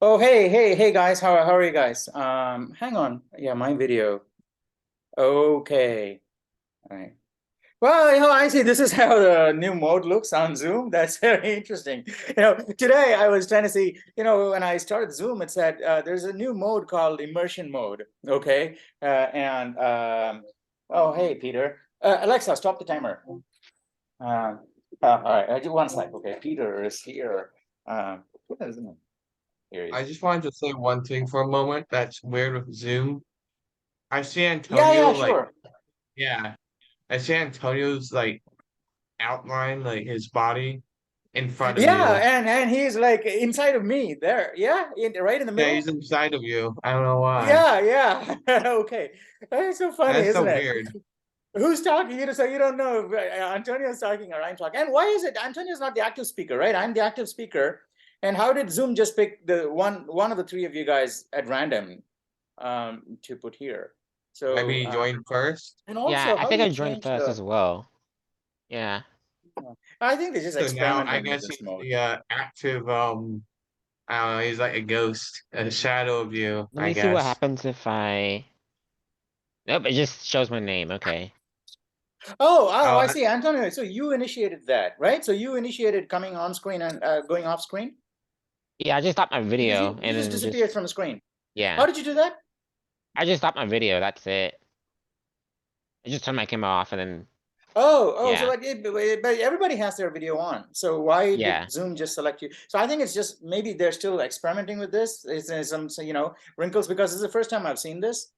Oh, hey guys, how are you guys? Hang on. Yeah, my video. Okay. All right. Well, I see this is how the new mode looks on Zoom. That's very interesting. Today I was trying to see, when I started Zoom, it said there's a new mode called immersion mode. Okay. Oh, hey, Peter. Alexa, stop the timer. Uh, all right. I do one sec. Okay. Peter is here. What is it? Here he I is. just wanted to say one thing for a moment that's weird with Zoom. I see Yeah, Antonio like, sure. yeah, I see Antonio's like outline, like his body in front of Yeah, you. and he's like inside of me there. Yeah, right in the Yeah, he's middle. inside of you. I don't know why. Yeah. Okay. That's so funny, That's so isn't it? weird. Who's talking? So you don't know if Antonio's talking or I'm talking. And why is it Antonio's not the active speaker, right? I'm the active speaker. And how did Zoom just pick the one of the three of you guys at random to put here? Maybe So he joined first. and Yeah, also I how do think you I joined change first the as well. Yeah. I think they're just So now I experimenting with guess this he's mode. the active I don't know, he's like a ghost, a shadow of you, Let I me see what guess. happens if I. Nope, it just shows my name. Okay. Oh, Oh, I see, Antonio. So you initiated that, right? So you initiated coming on screen and going off screen Yeah, I just stopped my because video you and just then disappeared from the screen. yeah. How did you do that? I just stopped my video. That's it. I just turned my camera off and then So yeah. but everybody has their video on. So why Yeah. did Zoom just select you? So I think it's just maybe they're still experimenting with this. Is some wrinkles because this is the first time I've seen this.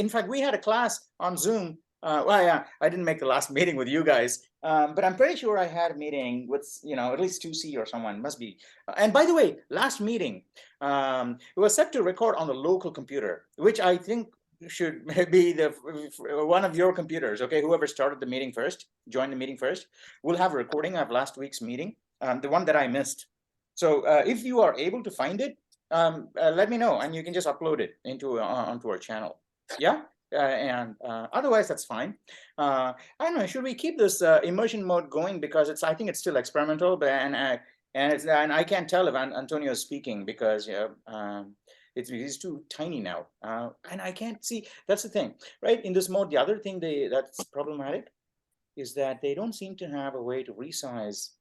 In fact, we had a class on Zoom. Well, yeah, I didn't make the last meeting with you guys, but I'm pretty sure I had a meeting with at least 2C or someone must be. And by the way, last meeting, it was set to record on the local computer, which I think should be the one of your computers. Okay, whoever started the meeting first, joined the meeting first, will have a recording of last week's meeting, the one that I missed. So if you are able to find it, let me know, and you can just upload it into onto our channel. Yeah. And otherwise, that's fine. I don't know. Should we keep this immersion mode going because I think it's still experimental, but and I can't tell if Antonio is speaking because he's too tiny now, and I can't see. That's the thing, right? In this mode, the other thing that's problematic is that they don't seem to have a way to resize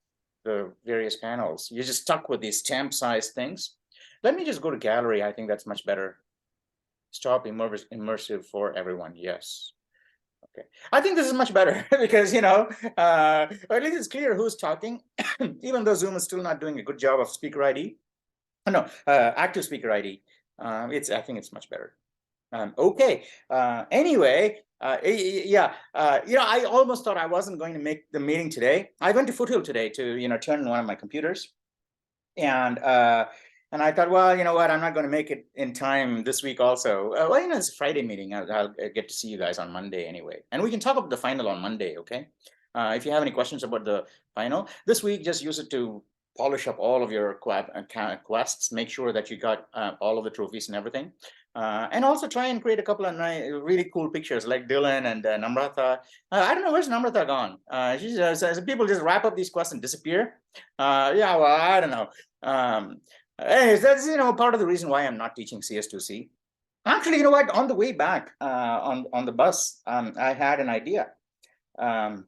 the various panels. You're just stuck with these stamp size things. Let me just go to gallery. I think that's much better. Stop immersive for everyone. Yes. Okay. I think this is much better because, or at least it's clear who's talking, even though Zoom is still not doing a good job of speaker ID. No, active speaker ID. I think it's much better. Okay. Anyway, yeah. I almost thought I wasn't going to make the meeting today. I went to Foothill today to, turn on one of my computers, and I thought, well, you know what, I'm not going to make it in time this week. Also, well, it's a Friday meeting. I'll get to see you guys on Monday anyway, and we can talk about the final on Monday. Okay. If you have any questions about the final this week, just use it to polish up all of your quests. Make sure that you got all of the trophies and everything. And also try and create a couple of really cool pictures like Dylan and Namrata. I don't know where's Namrata gone. People just wrap up these quests and disappear. Yeah, well, I don't know. Anyways, that's part of the reason why I'm not teaching CS2C. Actually, you know what? On the way back on the bus, I had an idea, and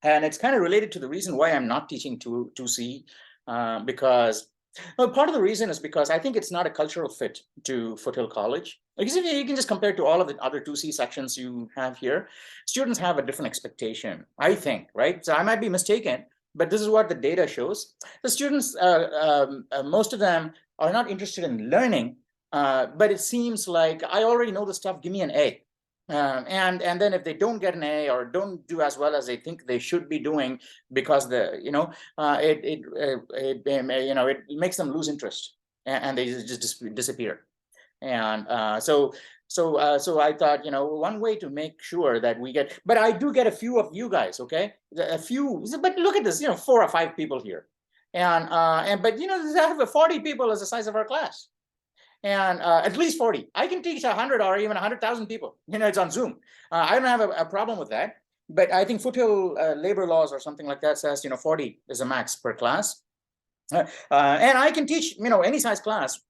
it's kind of related to the reason why I'm not teaching 2C, because well, part of the reason is because I think it's not a cultural fit to Foothill College. Because if you can just compare to all of the other 2C sections you have here, students have a different expectation, I think, right? So I might be mistaken, but this is what the data shows. The students, most of them are not interested in learning, but it seems like I already know the stuff, give me an A. And then if they don't get an A or don't do as well as they think they should be doing because it makes them lose interest, and they just disappear. And so I thought, one way to make sure that we get, but I do get a few of you guys, okay, a few, but look at this, 4 or 5 people here, but I have 40 people as the size of our class, and at least 40. I can teach 100 or even 100,000 people. It's on Zoom. I don't have a problem with that. But I think Foothill labor laws or something like that says 40 is a max per class. And I can teach, any size class,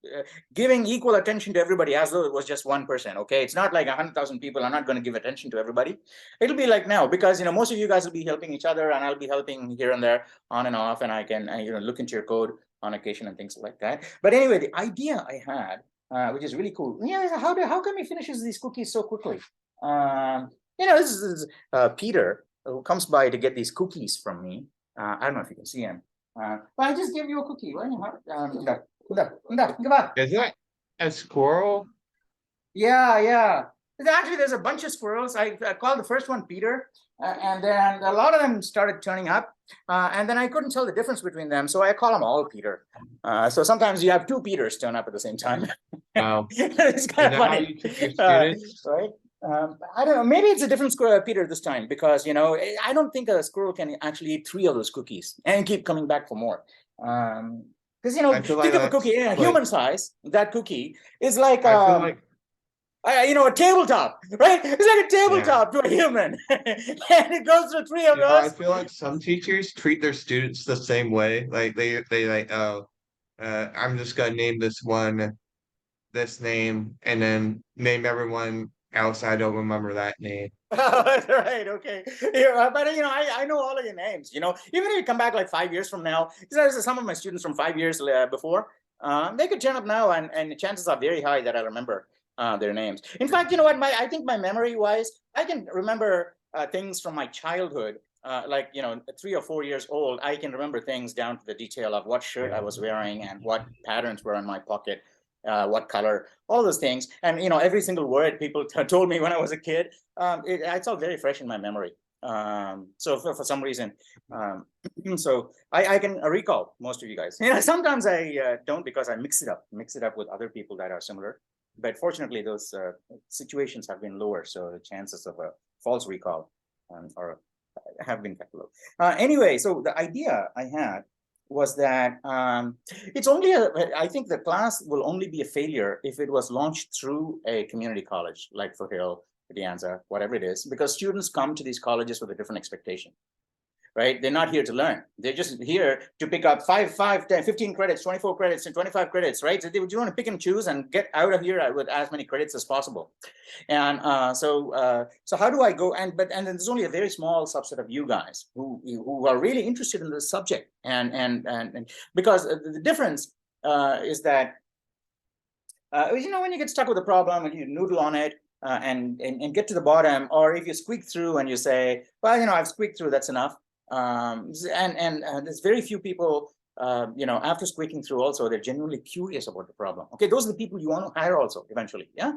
giving equal attention to everybody as though it was just one person. Okay, it's not like 100,000 people. I'm not going to give attention to everybody. It'll be like now, because most of you guys will be helping each other, and I'll be helping here and there, on and off, and I can look into your code on occasion and things like that. But anyway, the idea I had, which is really cool. Yeah, how come he finishes these cookies so quickly? This is Peter, who comes by to get these cookies from me. I don't know if you can see him. But I just gave you a cookie. Right? Is that a squirrel? Yeah. Actually, there's a bunch of squirrels. I called the first one Peter, and then a lot of them started turning up, and then I couldn't tell the difference between them, so I call them all Peter. So sometimes you have two Peters turn up at the same time. Wow. It's kind Is of that how funny, you teach your students? right? I don't know. Maybe it's a different Peter this time, because I don't think a squirrel can actually eat 3 of those cookies and keep coming back for more. Because I feel like think of a that's cookie, like- human size. That cookie is like I feel like a tabletop, right? It's like a tabletop to a human, and it goes through 3 of I those. feel like some teachers treat their students the same way. Like they like, oh, I'm just gonna name this one this name and then name everyone else I don't remember that name. Right, okay. Yeah, but I know all of your names. Even if you come back like 5 years from now, there's some of my students from 5 years before. They could turn up now, and chances are very high that I remember their names. In fact, you know what? I think my memory wise, I can remember things from my childhood. Like 3 or 4 years old, I can remember things down to the detail of what shirt I was wearing and what patterns were on my pocket, what color, all those things. And every single word people told me when I was a kid, it's all very fresh in my memory. So for some reason, so I can recall most of you guys. Sometimes I don't, because I mix it up with other people that are similar. But fortunately, those situations have been lower, so the chances of a false recall have been kept low. Anyway, so the idea I had was that it's only I think the class will only be a failure if it was launched through a community college like Foothill, De Anza, whatever it is, because students come to these colleges with a different expectation. Right? They're not here to learn. They're just here to pick up 5, 10, 15 credits, 24 credits, and 25 credits, right? So they want to pick and choose and get out of here with as many credits as possible. And so how do I go? And then there's only a very small subset of you guys who are really interested in this subject. And because the difference is that when you get stuck with a problem and you noodle on it, and get to the bottom, or if you squeak through and you say, well, I've squeaked through, that's enough. And there's very few people, after squeaking through also, they're genuinely curious about the problem. Okay, those are the people you want to hire also eventually. Yeah.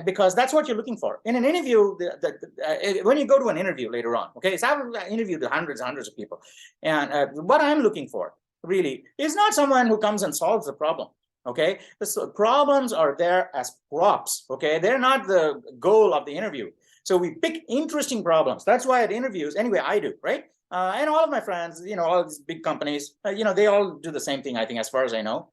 Because that's what you're looking for in an interview. When you go to an interview later on, okay, so I've interviewed hundreds of people, and what I'm looking for really is not someone who comes and solves the problem. Okay, the problems are there as props. Okay, they're not the goal of the interview. So we pick interesting problems. That's why at interviews, anyway, I do, right? And all of my friends, all these big companies, they all do the same thing, I think, as far as I know.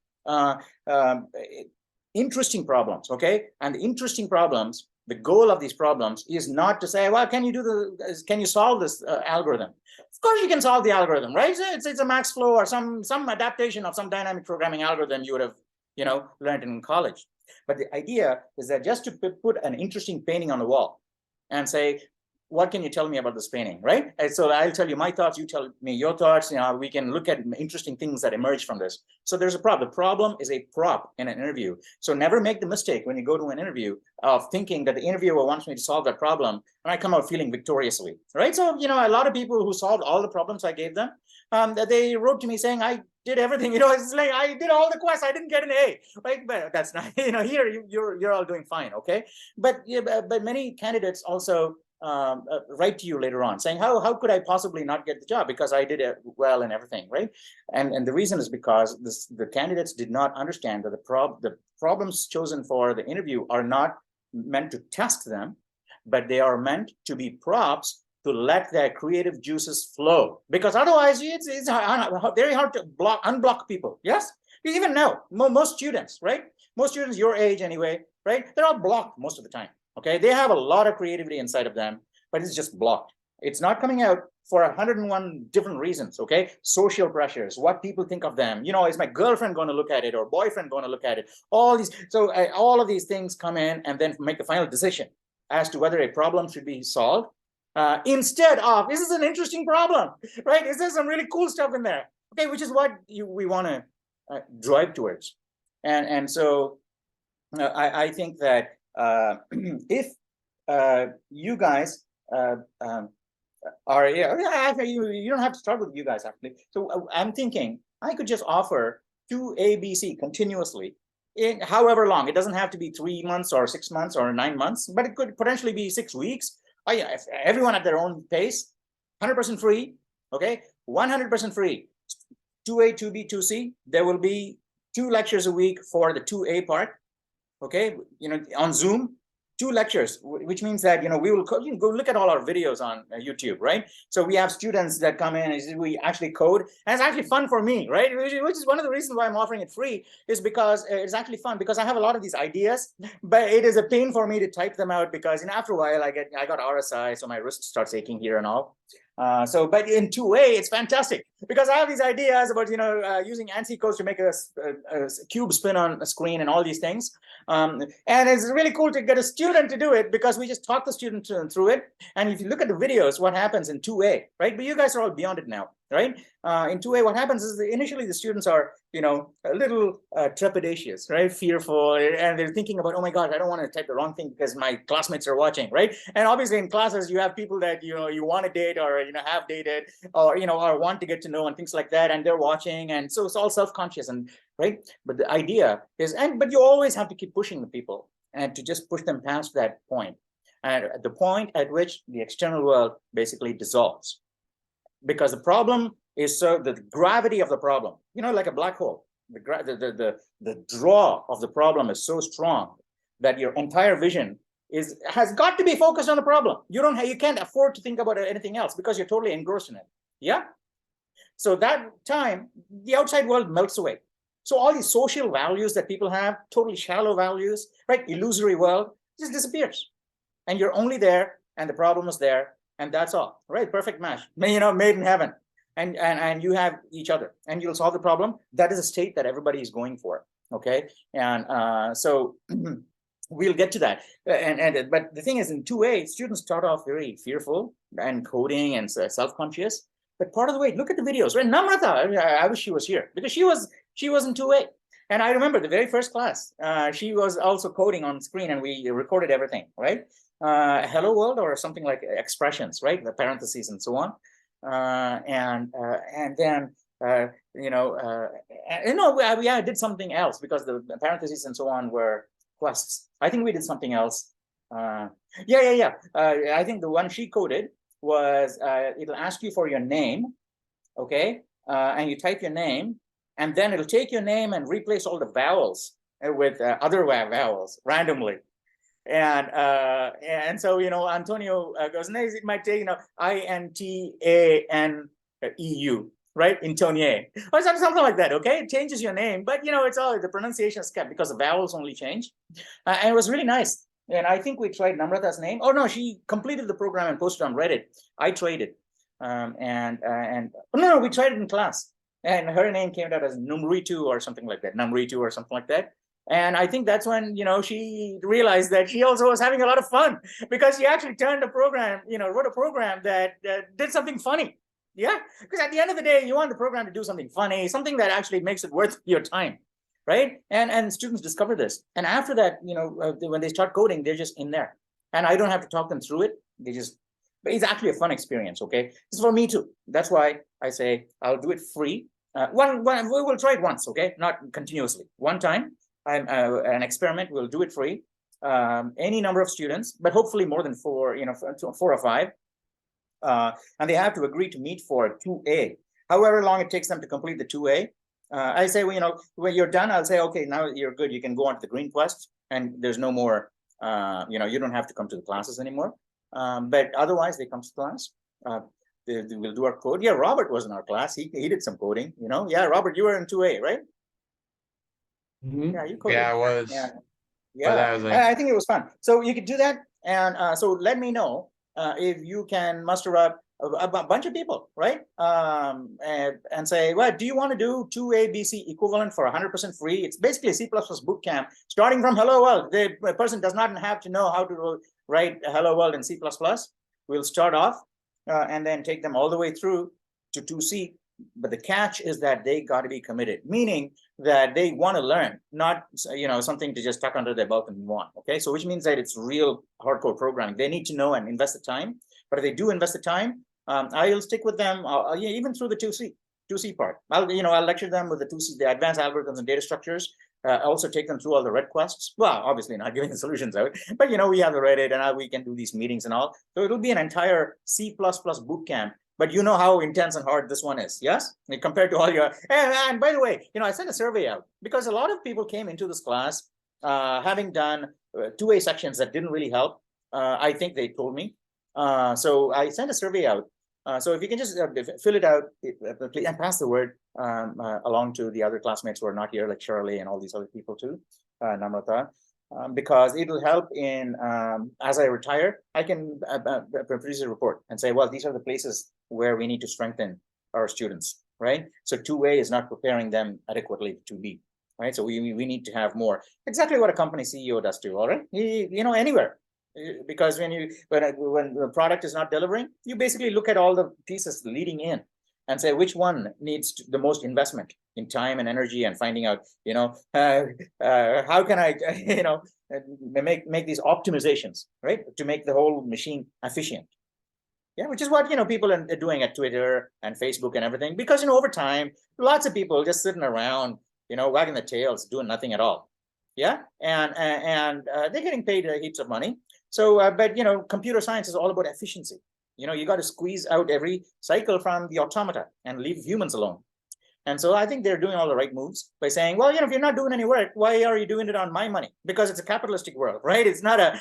Interesting problems, okay? And the interesting problems, the goal of these problems is not to say, well, can you solve this algorithm? Of course you can solve the algorithm, right? It's a max flow or some adaptation of some dynamic programming algorithm you would have, learned in college. But the idea is that just to put an interesting painting on the wall and say, what can you tell me about this painting, right? And so I'll tell you my thoughts, you tell me your thoughts, we can look at interesting things that emerge from this. So there's a problem. The problem is a prop in an interview. So never make the mistake when you go to an interview of thinking that the interviewer wants me to solve that problem, and I come out feeling victoriously, right? So, a lot of people who solved all the problems I gave them, they wrote to me saying, I did everything, it's like, I did all the quests, I didn't get an A, right? But that's not, here you're all doing fine, okay? But many candidates also write to you later on saying, how could I possibly not get the job because I did it well and everything, right? And the reason is because the candidates did not understand that the problems chosen for the interview are not meant to test them, but they are meant to be props to let their creative juices flow, because otherwise it's very hard to unblock people. Yes, even now, most students, right? Most students your age anyway, right? They're all blocked most of the time. Okay, they have a lot of creativity inside of them, but it's just blocked. It's not coming out for 101 different reasons, okay? Social pressures, what people think of them. You know, is my girlfriend going to look at it or boyfriend going to look at it? All these, so all of these things come in and then make the final decision as to whether a problem should be solved. Instead of, this is an interesting problem, right? Is there some really cool stuff in there? Okay, which is what we want to drive towards. And so I think that if you guys are, you don't have to start with you guys actually. So I'm thinking I could just offer 2 ABC continuously in however long. It doesn't have to be 3 months or 6 months or 9 months, but it could potentially be 6 weeks. Everyone at their own pace, 100% free, okay? 100% free. 2A, 2B, 2C. There will be 2 lectures a week for the 2A part, okay? You know, on Zoom. 2 lectures, which means that, you know, we will go look at all our videos on YouTube, right? So we have students that come in and we actually code, and it's actually fun for me, right? Which is one of the reasons why I'm offering it free, is because it's actually fun, because I have a lot of these ideas, but it is a pain for me to type them out because, you know, after a while I got RSI, so my wrist starts aching here and all. But in 2A, it's fantastic because I have these ideas about, you know, using ANSI codes to make a cube spin on a screen and all these things. And it's really cool to get a student to do it because we just talk the student through it. And if you look at the videos, what happens in 2A, right? But you guys are all beyond it now, right? In 2A, what happens is initially the students are, you know, a little trepidatious, right? Fearful, and they're thinking about, oh my God, I don't want to type the wrong thing because my classmates are watching, right? And obviously in classes, you have people that, you know, you want to date or, you know, have dated or, you know, or want to get to know and things like that. And they're watching. And so it's all self-conscious and right. But the idea is, but you always have to keep pushing the people and to just push them past that point. And at the point at which the external world basically dissolves. Because the problem is so the gravity of the problem, you know, like a black hole, the draw of the problem is so strong that your entire vision has got to be focused on the problem. You can't afford to think about anything else because you're totally engrossed in it. Yeah. So that time, the outside world melts away. So all these social values that people have, totally shallow values, right? Illusory world just disappears. And you're only there and the problem is there. And that's all, right? Perfect match, you know, made in heaven. And you have each other and you'll solve the problem. That is a state that everybody is going for, okay? And so we'll get to that. But the thing is, in 2A, students start off very fearful and coding and self-conscious. But part of the way, look at the videos, right? Namrata, I wish she was here because she was in 2A. And I remember the very first class, she was also coding on screen and we recorded everything, right? Hello world or something like expressions, right? The parentheses and so on. And then, you know, we did something else because the parentheses and so on were quests. I think we did something else. I think the one she coded was it'll ask you for your name, okay? And you type your name, and then it'll take your name and replace all the vowels with other vowels randomly. And so, you know, Antonio goes, no, it might take, you know, INTANEU, right? Intonier, or something like that, okay? It changes your name, but, you know, it's all, the pronunciation is kept because the vowels only change. And it was really nice. And I think we tried Namrata's name. Oh, no, she completed the program and posted on Reddit. I traded. No, we tried it in class. And her name came out as Numritu or something like that. Numritu or something like that. And I think that's when, you know, she realized that she also was having a lot of fun because she actually turned a program, you know, wrote a program that did something funny. Yeah, because at the end of the day, you want the program to do something funny, something that actually makes it worth your time, right? And students discover this. And after that, you know, when they start coding, they're just in there. And I don't have to talk them through it. They just, but it's actually a fun experience, okay? It's for me too. That's why I say I'll do it free. We will try it once, okay? Not continuously. One time. An experiment, we'll do it free. Any number of students, but hopefully more than 4, you know, 4 or 5. And they have to agree to meet for 2A. However long it takes them to complete the 2A. I say, well, you know, when you're done, I'll say, okay, now you're good. You can go on to the green quest and there's no more, you know, you don't have to come to the classes anymore. But otherwise they come to class. We'll do our code. Yeah, Robert was in our class. He did some coding, you know. Yeah, Robert, you were in 2A, right? Mm-hmm. Yeah, you coded. Yeah, I was. Yeah. I think it was fun. So you could do that. And so let me know if you can muster up a bunch of people, right? And say, well, do you want to do 2A, BC equivalent for 100% free? It's basically a C++ boot camp starting from hello world. The person does not have to know how to write hello world in C++. We'll start off and then take them all the way through to 2C. But the catch is that they got to be committed, meaning that they want to learn, not something to just tuck under their belt and move on. Okay, so which means that it's real hardcore programming. They need to know and invest the time. But if they do invest the time, I'll stick with them even through the 2C part. I'll lecture them with the 2C, the advanced algorithms and data structures. Also take them through all the requests. Well, obviously not giving the solutions out, but we have the Reddit and we can do these meetings and all. So it'll be an entire C++ boot camp. But you know how intense and hard this one is, yes? Compared to all your, and by the way, I sent a survey out because a lot of people came into this class having done 2A sections that didn't really help. I think they told me. So I sent a survey out. So if you can just fill it out and pass the word along to the other classmates who are not here, like Shirley and all these other people too, Namrata. Because it will help in, as I retire, I can produce a report and say, well, these are the places where we need to strengthen our students, right? So 2A is not preparing them adequately to 2B, right? So we need to have more. Exactly what a company CEO does too, all right? Anywhere. Because when the product is not delivering, you basically look at all the pieces leading in and say which one needs the most investment in time and energy and finding out, how can I, make these optimizations, right? To make the whole machine efficient. Yeah, which is what, people are doing at Twitter and Facebook and everything, because, over time, lots of people just sitting around, wagging their tails, doing nothing at all. Yeah, and they're getting paid heaps of money. So, but, computer science is all about efficiency. You got to squeeze out every cycle from the automata and leave humans alone. And so I think they're doing all the right moves by saying, well, if you're not doing any work, why are you doing it on my money? Because it's a capitalistic world, right? It's not a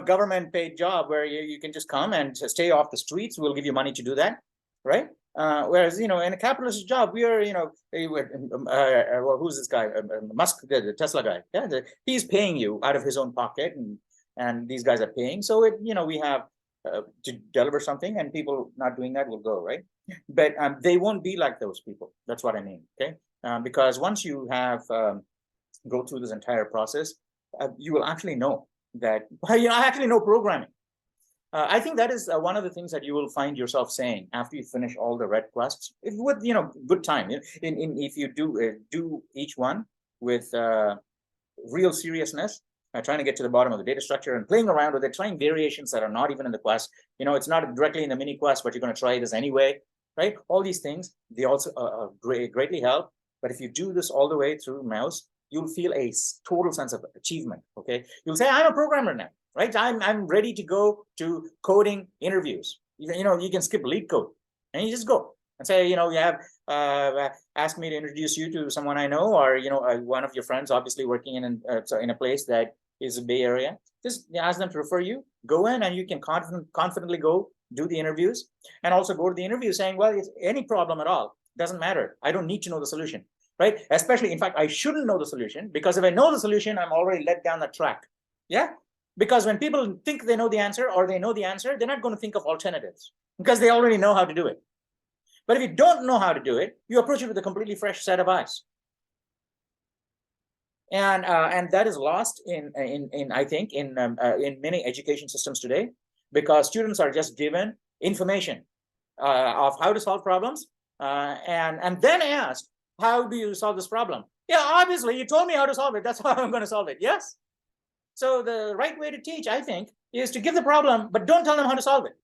government paid job where you can just come and just stay off the streets. We'll give you money to do that, right? Whereas, in a capitalist job, we are, who's this guy? Musk, the Tesla guy. Yeah, he's paying you out of his own pocket, and these guys are paying. So we have to deliver something, and people not doing that will go, right? But they won't be like those people. That's what I mean, okay? Because once you have go through this entire process, you will actually know that, I actually know programming. I think that is one of the things that you will find yourself saying after you finish all the red quests, with good time. If you do each one with real seriousness, trying to get to the bottom of the data structure and playing around with it, trying variations that are not even in the quest. It's not directly in the mini quest, but you're going to try this anyway, right? All these things, they also greatly help. But if you do this all the way through mouse, you'll feel a total sense of achievement, okay? You'll say, I'm a programmer now, right? I'm ready to go to coding interviews. You can skip lead code and you just go and say, you have asked me to introduce you to someone I know, or, one of your friends, obviously working in a place that is a Bay Area. Just ask them to refer you, go in, and you can confidently go do the interviews, and also go to the interview saying, well, it's any problem at all, doesn't matter. I don't need to know the solution, right? Especially, in fact, I shouldn't know the solution, because if I know the solution, I'm already led down the track. Yeah, because when people think they know the answer, or they know the answer, they're not going to think of alternatives because they already know how to do it. But if you don't know how to do it, you approach it with a completely fresh set of eyes. And that is lost in I think in many education systems today, because students are just given information of how to solve problems, and then asked, how do you solve this problem? Yeah, obviously you told me how to solve it. That's how I'm going to solve it. Yes. So the right way to teach, I think, is to give the problem, but don't tell them how to solve it.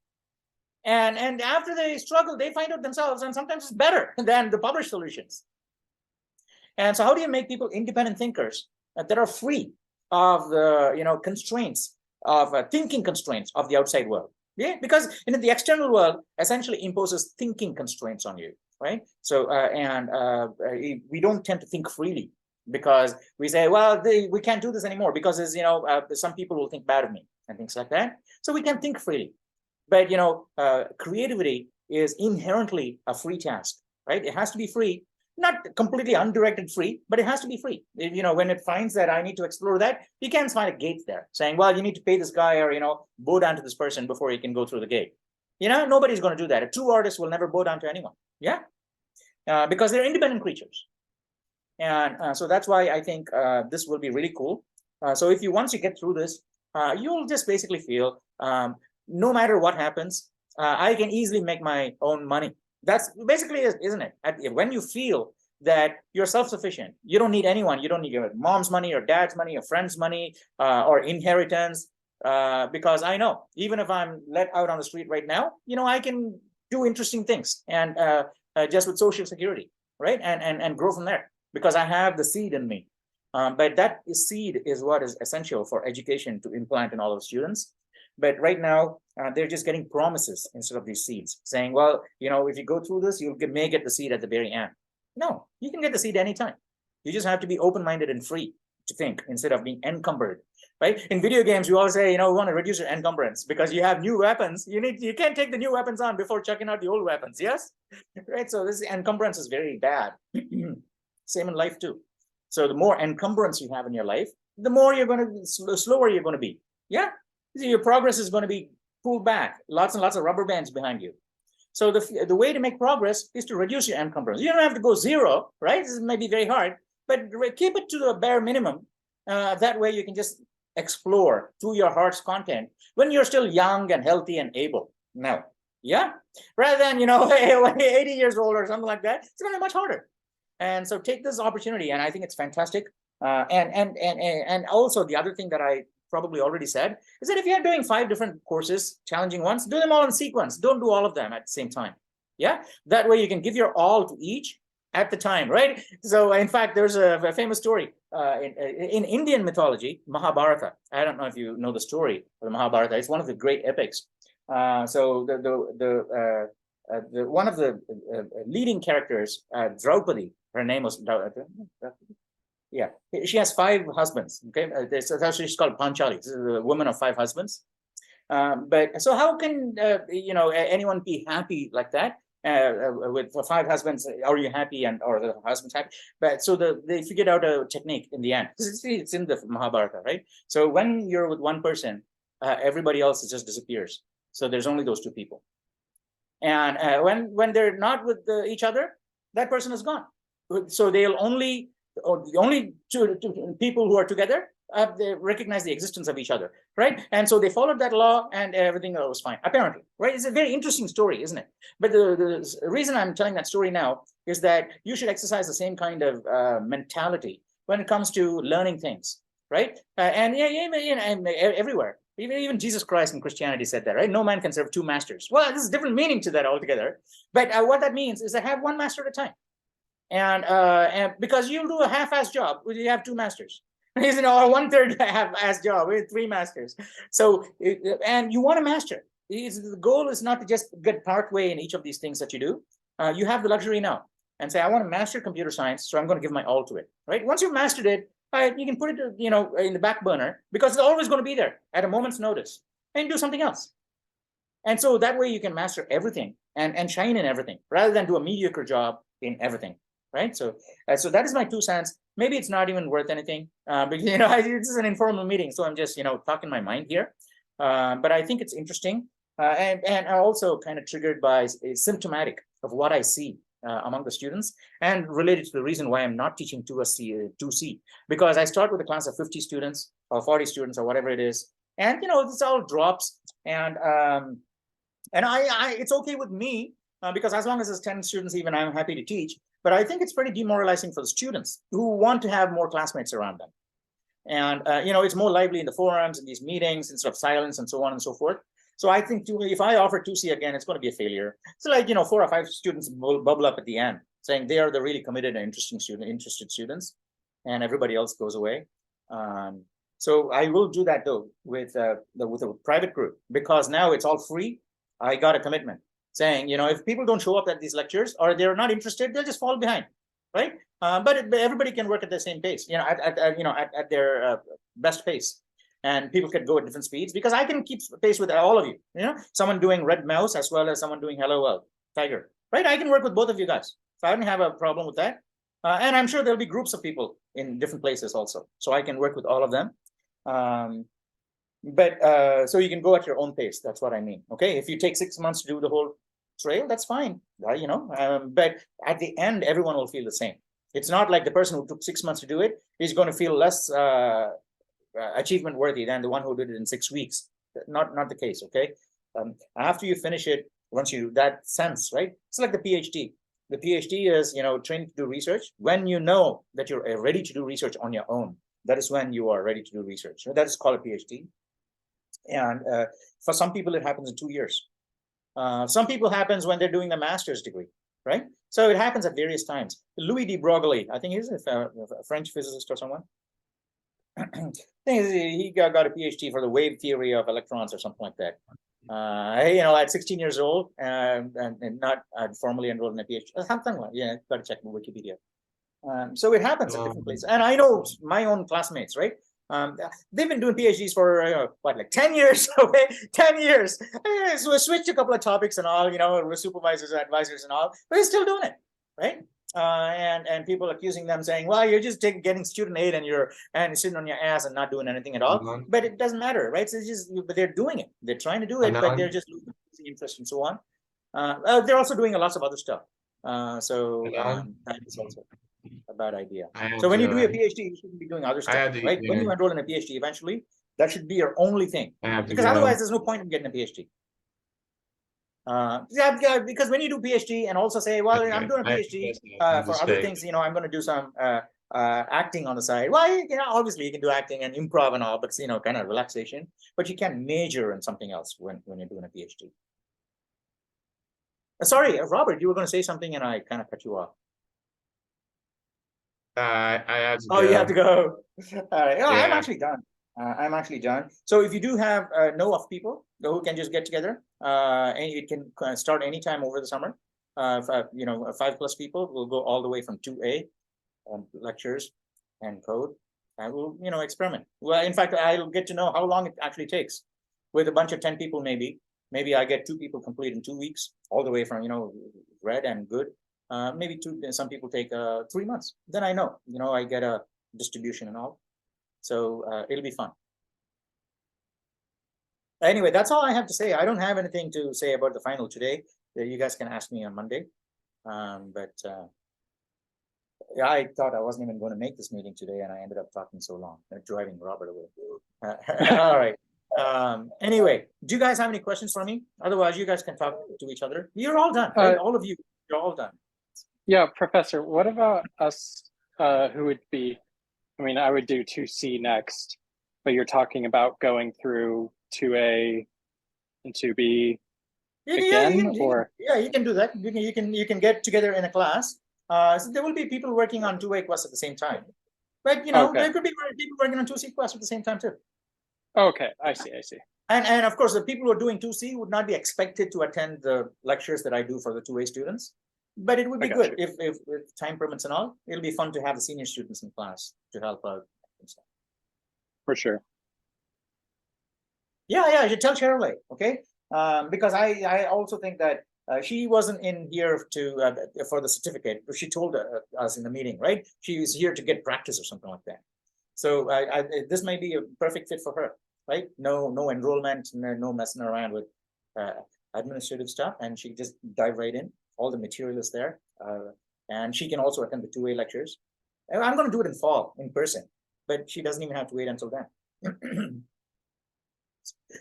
And after they struggle, they find out themselves, and sometimes it's better than the published solutions. And so how do you make people independent thinkers that are free of the constraints of thinking constraints of the outside world? Yeah, because the external world essentially imposes thinking constraints on you, right? So we don't tend to think freely, because we say, well, we can't do this anymore because some people will think bad of me and things like that. So we can think freely. But creativity is inherently a free task, right? It has to be free, not completely undirected free, but it has to be free. When it finds that I need to explore that, you can't find a gate there saying, well, you need to pay this guy, or bow down to this person before you can go through the gate. Nobody's going to do that. A true artist will never bow down to anyone. Yeah. Because they're independent creatures. And so that's why I think this will be really cool. So once you get through this, you'll just basically feel no matter what happens, I can easily make my own money. That's basically it, isn't it? When you feel that you're self-sufficient, you don't need anyone, you don't need your mom's money or dad's money or friend's money or inheritance. Because I know even if I'm let out on the street right now, I can do interesting things and just with Social Security, right? And grow from there because I have the seed in me. But that seed is what is essential for education to implant in all of students. But right now, they're just getting promises instead of these seeds, saying, well, if you go through this, you may get the seed at the very end. No, you can get the seed anytime. You just have to be open-minded and free to think instead of being encumbered, right? In video games, we always say, we want to reduce your encumbrance because you have new weapons. You can't take the new weapons on before checking out the old weapons, yes? Right, so this encumbrance is very bad. Same in life too. So the more encumbrance you have in your life, the more you're going to, slower you're going to be. Yeah, your progress is going to be pulled back. Lots and lots of rubber bands behind you. So the way to make progress is to reduce your encumbrance. You don't have to go zero, right? This may be very hard, but keep it to the bare minimum. That way you can just explore to your heart's content when you're still young and healthy and able. Now, yeah, rather than 80 years old or something like that, it's going to be much harder. And so take this opportunity, and I think it's fantastic. And also the other thing that I probably already said is that if you're doing 5 different courses, challenging ones, do them all in sequence. Don't do all of them at the same time. Yeah, that way you can give your all to each at the time, right? So in fact, there's a famous story in Indian mythology, Mahabharata. I don't know if you know the story of the Mahabharata. It's one of the great epics. So one of the leading characters, Draupadi, her name was yeah, she has 5 husbands. Okay, so she's called Panchali. This is a woman of 5 husbands. But so how can anyone be happy like that with 5 husbands? Are you happy or the husband's happy? But so they figured out a technique in the end. It's in the Mahabharata, right? So when you're with one person, everybody else just disappears. So there's only those 2 people. And when they're not with each other, that person is gone. So the only two people who are together, they recognize the existence of each other, right? And so they followed that law, and everything was fine, apparently, right? It's a very interesting story, isn't it? But the reason I'm telling that story now is that you should exercise the same kind of mentality when it comes to learning things, right? And everywhere. Even Jesus Christ in Christianity said that, right? No man can serve 2 masters. Well, there's a different meaning to that altogether. But what that means is to have 1 master at a time. And because you'll do a half-assed job, you have 2 masters. Or 1/3 half-assed job with 3 masters. So, and you want to master. The goal is not to just get partway in each of these things that you do. You have the luxury now and say, I want to master computer science, so I'm going to give my all to it, right? Once you've mastered it, you can put it, in the back burner because it's always going to be there at a moment's notice and do something else. And so that way you can master everything and shine in everything rather than do a mediocre job in everything, right? So that is my 2 cents. Maybe it's not even worth anything, but this is an informal meeting, so I'm just talking my mind here. But I think it's interesting, and also kind of triggered by symptomatic of what I see among the students, and related to the reason why I'm not teaching 2C, because I start with a class of 50 students or 40 students or whatever it is, and this all drops, and it's okay with me because as long as there's 10 students, even I'm happy to teach. But I think it's pretty demoralizing for the students who want to have more classmates around them, and it's more lively in the forums and these meetings instead of silence and so on and so forth. So I think if I offer 2C again, it's going to be a failure. So 4 or 5 students bubble up at the end saying they are the really committed and interested students, and everybody else goes away. So I will do that though with a private group, because now it's all free. I got a commitment saying, if people don't show up at these lectures or they're not interested, they'll just fall behind, right? But everybody can work at the same pace, at their best pace. And people can go at different speeds because I can keep pace with all of you. Someone doing red mouse as well as someone doing hello world tiger, right? I can work with both of you guys, so I don't have a problem with that. And I'm sure there'll be groups of people in different places also, so I can work with all of them. But so you can go at your own pace. That's what I mean. Okay, if you take 6 months to do the whole trail, that's fine. But at the end, everyone will feel the same. It's not like the person who took 6 months to do it is going to feel less achievement worthy than the one who did it in 6 weeks. Not the case. Okay, after you finish it, once you that sense, right? It's like the PhD. The PhD is trained to do research. When you know that you're ready to do research on your own, that is when you are ready to do research. That is called a PhD. And for some people, it happens in 2 years. Some people happens when they're doing the master's degree, right? So it happens at various times. Louis de Broglie, I think he's a French physicist or someone. I think he got a PhD for the wave theory of electrons or something like that. At 16 years old and not formally enrolled in a PhD, something like got to check Wikipedia. So it happens at different places, and I know my own classmates, right? They've been doing PhDs for like 10 years. Okay, 10 years. So we switched a couple of topics and all, with supervisors, advisors, and all, but they're still doing it, right? And people accusing them, saying, "Well, you're just getting student aid and you're sitting on your ass and not doing anything at all." But it doesn't matter, right? So it's just, but they're doing it. They're trying to do it, but they're just losing interest and so on. They're also doing lots of other stuff. That is also a bad idea. So when you do a PhD, you shouldn't be doing other stuff, right? When you enroll in a PhD, eventually, that should be your only thing, because otherwise there's no point in getting a PhD. Because when you do PhD and also say, well, I'm doing a PhD for other things, I'm going to do some acting on the side. Well, obviously you can do acting and improv and all, but it's, kind of relaxation, but you can major in something else when you're doing a PhD. Sorry, Robert, you were going to say something and I kind of cut you off. I have to go. You have to go. All right. No, Yeah. I'm actually done. So if you do have know of people who can just get together, and it can start anytime over the summer. 5+ people will go all the way from 2A lectures and code, and we'll experiment. Well, in fact, I'll get to know how long it actually takes. With a bunch of 10 people, maybe I get 2 people complete in 2 weeks, all the way from red and good. Maybe some people take 3 months. Then I know, I get a distribution and all. So it'll be fun. Anyway, that's all I have to say. I don't have anything to say about the final today. You guys can ask me on Monday. Yeah, I thought I wasn't even going to make this meeting today, and I ended up talking so long, driving Robert away. All right. Anyway, do you guys have any questions for me? Otherwise, you guys can talk to each other. You're all done, right? All of you, you're all done. Yeah, Professor, what about us who would be, I would do 2C next, but you're talking about going through 2A and 2B again, you can do that. You can get together in a class. So there will be people working on 2A quests at the same time. But there could be people working on 2C quests at the same time too. Okay, I see. And of course, the people who are doing 2C would not be expected to attend the lectures that I do for the 2A students. But it would be good if time permits and all. It'll be fun to have the senior students in class to help out and stuff. For sure. Yeah, you should tell Shirley, okay? Because I also think that she wasn't in here for the certificate, but she told us in the meeting, right? She was here to get practice or something like that. So this may be a perfect fit for her, right? No enrollment, no messing around with administrative stuff, and she just dive right in. All the material is there, and she can also attend the 2A lectures. I'm going to do it in fall in person, but she doesn't even have to wait until then.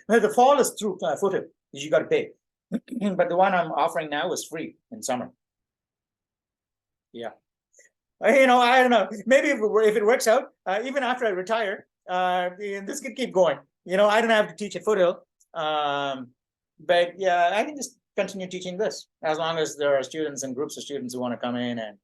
The fall is through Footer. You got to pay, but the one I'm offering now is free in summer. Yeah, I don't know. Maybe if it works out, even after I retire, this could keep going. I don't have to teach at Foothill, but yeah, I can just continue teaching this as long as there are students and groups of students who want to come in and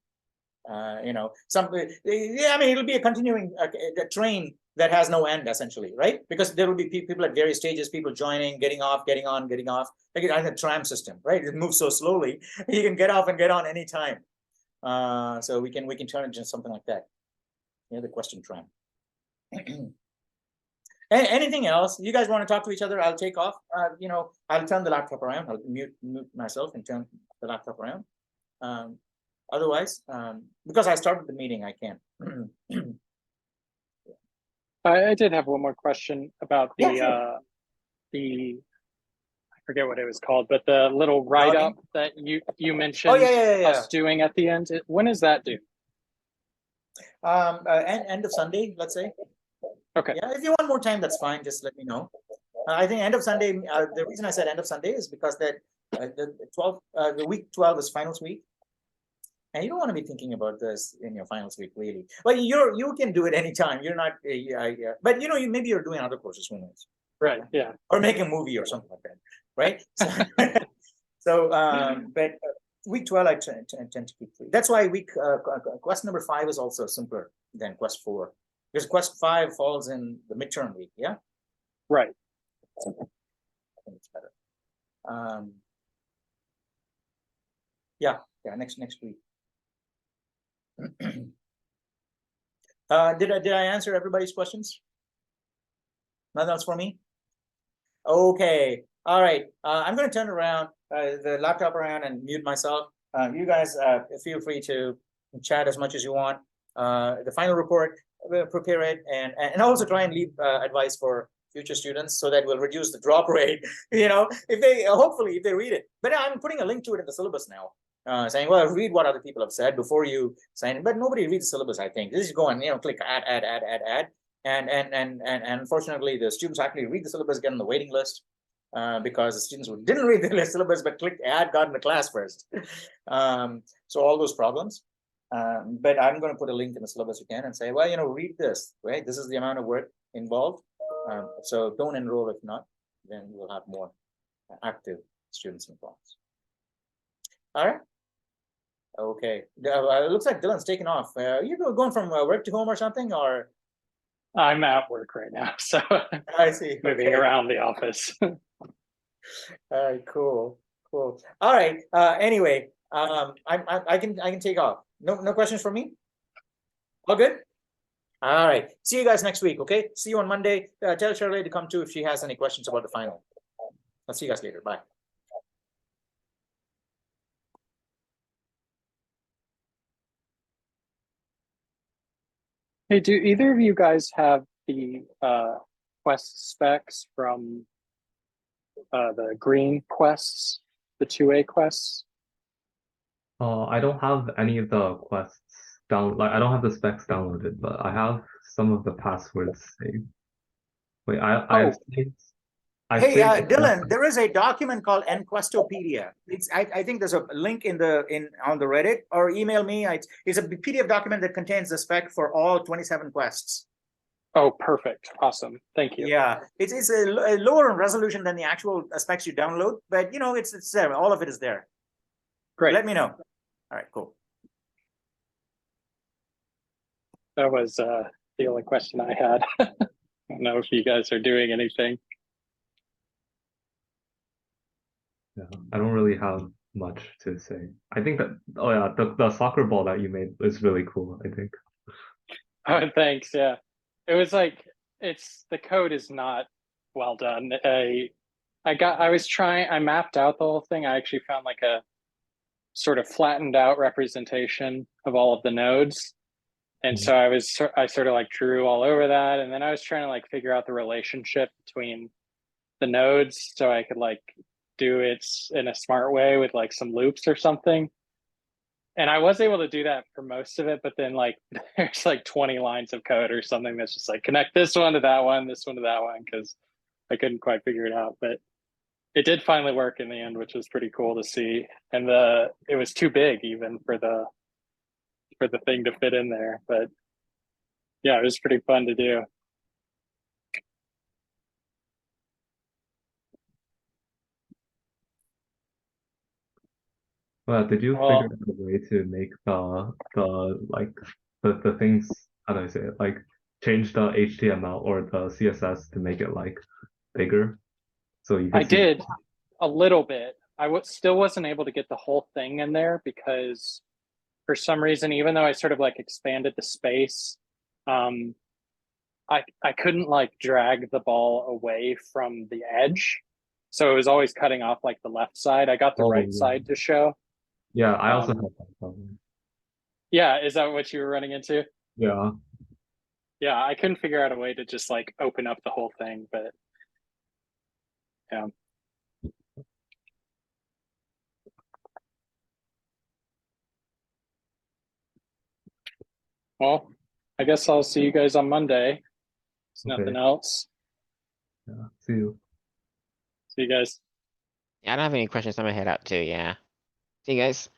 it'll be a continuing a train that has no end, essentially, right? Because there will be people at various stages, people joining, getting off, getting on, getting off, like a tram system, right? It moves so slowly, you can get off and get on anytime. So we can turn it into something like that. The question tram. Anything else? You guys want to talk to each other? I'll take off. I'll turn the laptop around. I'll mute myself and turn the laptop around. Otherwise, because I started the meeting, I can't. I did have one more question about the Yeah, sure. the I forget what it was called, but the little write up that you mentioned Oh, yeah. us doing at the end. When is that due? End of Sunday, let's say. Okay. Yeah, if you want more time, that's fine. Just let me know. I think end of Sunday. The reason I said end of Sunday is because that the week 12 is finals week, and you don't want to be thinking about this in your finals week, really. But you can do it anytime. You're not. But maybe you're doing other courses. Who knows? Right. Yeah. Or make a movie or something like that, right? But week 12 I tend to keep free. That's why quest number 5 is also simpler than quest 4, because quest 5 falls in the midterm week. Yeah, Right. I think it's better. Yeah, next week. Did I answer everybody's questions? Nothing else for me? Okay, all right. I'm going to turn around the laptop around and mute myself. You guys feel free to chat as much as you want. The final report, we'll prepare it and also try and leave advice for future students so that we'll reduce the drop rate. If they hopefully if they read it. But I'm putting a link to it in the syllabus now. Saying, well, read what other people have said before you sign in. But nobody reads the syllabus, I think. This is going, click add. And unfortunately, the students actually read the syllabus, get on the waiting list, because the students who didn't read the syllabus but clicked add got in the class first. So all those problems. But I'm going to put a link in the syllabus again and say, well, read this, right? This is the amount of work involved. So don't enroll if not, then we'll have more active students in class. All right. Okay. It looks like Dylan's taking off. You going from work to home or something, or? I'm at work right now, so I see. moving around the office. All right, cool. All right. Anyway, I can take off. No questions for me. All good. All right. See you guys next week. Okay. See you on Monday. Tell Shirley to come too if she has any questions about the final. I'll see you guys later. Bye. Hey, do either of you guys have the quest specs from the green quests, the 2A quests? I don't have any of the quests down. Like I don't have the specs downloaded, but I have some of the passwords saved. Wait, I've saved. Hey, Dylan, there is a document called Enquestopedia. I think there's a link on the Reddit, or email me. It's a PDF document that contains the spec for all 27 quests. Oh, perfect. Awesome. Thank you. Yeah, it's a lower in resolution than the actual specs you download, but it's there. All of it is there. Great. Let me know. All right, cool. That was the only question I had. I don't know if you guys are doing anything. Yeah, I don't really have much to say. I think that the soccer ball that you made is really cool, I think. Oh, thanks. Yeah. It was like the code is not well done. I mapped out the whole thing. I actually found like a sort of flattened out representation of all of the nodes. And so I sort of like drew all over that. And then I was trying to like figure out the relationship between the nodes so I could like do it in a smart way with like some loops or something. And I was able to do that for most of it, but then like there's like 20 lines of code or something that's just like connect this one to that one, this one to that one, because I couldn't quite figure it out. But it did finally work in the end, which was pretty cool to see. And it was too big even for the thing to fit in there. But yeah, it was pretty fun to do. Well, did you figure out a way to make the things, how do I say it, like change the HTML or the CSS to make it like bigger, so you can I did a little bit. Still wasn't able to get the whole thing in there because for some reason, even though I sort of like expanded the space, I couldn't like drag the ball away from the edge. So it was always cutting off like the left side. I got the right side to show. Yeah, I also have that problem. Yeah, is that what you were running into? Yeah. Yeah, I couldn't figure out a way to just like open up the whole thing, but yeah. Well, I guess I'll see you guys on Monday. There's nothing Okay. else. Yeah. See you. See you guys. Yeah, I don't have any questions. I'm gonna head out too, yeah. See you guys.